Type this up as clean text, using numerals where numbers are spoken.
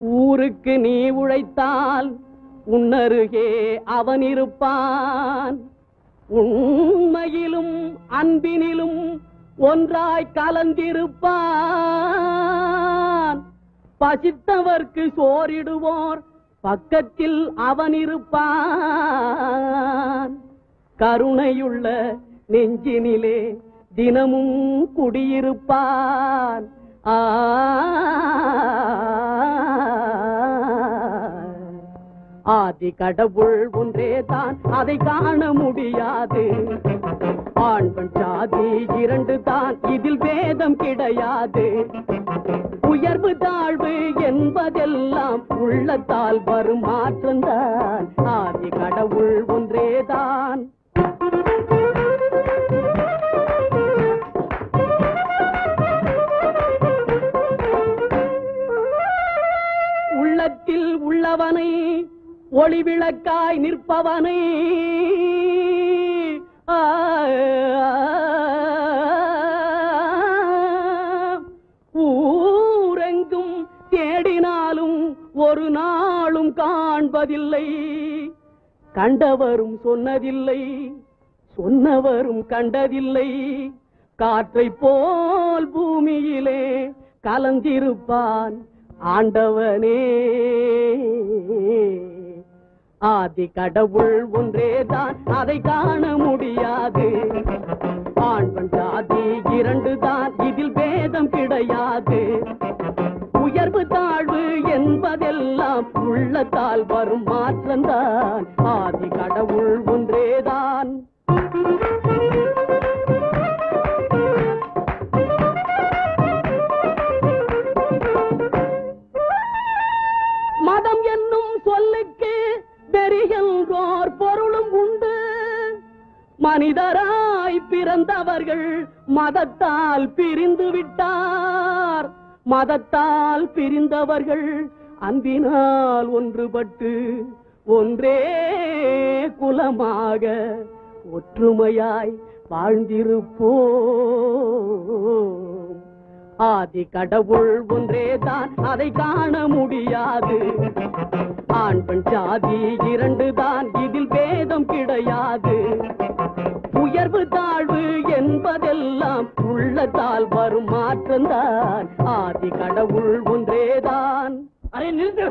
ஊருக்கு நீ உழைத்தால் உன்னருகே அவன் இருப்பான். உண்மையிலும் அன்பினிலும் ஒன்றாய் கலந்திருப்பான். பசித்தவர்க்கு சோறிடுவோர் பக்கத்தில் அவன் இருப்பான். கருணையுள்ள நெஞ்சினிலே தினமும் குடியிருப்பான். ஆதி கடவுள் ஒன்றேதான், அதை காண முடியாது. ஆண் பெண் சாதி இரண்டு தான், இதில் பேதம் கிடையாது. உயர்வு தாழ்வு என்பதெல்லாம் உள்ளத்தால் வரும் மாற்றம்தான். ஆதி கடவுள் ஒன்றேதான். உள்ளத்தில் உள்ளவனை ஒளி விளக்காய் நிற்பவனை ஊரெங்கும் தேடினாலும் ஒரு நாளும் காண்பதில்லை. கண்டவரும் சொன்னதில்லை, சொன்னவரும் கண்டதில்லை. காற்றை போல் பூமியிலே கலந்திருப்பான் ஆண்டவனே. ஆதி கடவுள் ஒன்றேதான், அதை காண முடியாது. ஆண் பெண் சாதி இரண்டு தான், இதில் பேதம் கிடையாது. உயர்வு தாழ்வு என்பதெல்லாம் உள்ளத்தால் வரும் மாற்றம்தான். ஆதி கடவுள் ஒன்றேதான். மதம் என்னும் சொல்லுக்கு வெறியென்றோர் பொருளும் உண்டு. மனிதராய் பிறந்தவர்கள் மதத்தால் பிரிந்து விட்டார். மதத்தால் பிரிந்தவர்கள் அன்பினால் ஒன்றுபட்டு ஒன்றே குலமாக ஒற்றுமையாய் வாழ்ந்திருப்போம். ஆதி கடவுள் ஒன்றேதான், அதை காண முடியாது. ஆண் பெண் சாதி இரண்டு தான், இதில் பேதம் கிடையாது. உயர்வு தாழ்வு என்பதெல்லாம் உள்ளத்தால் வரும் மாற்றம்தான். ஆதி கடவுள் ஒன்றேதான். அரே நிறுத்து.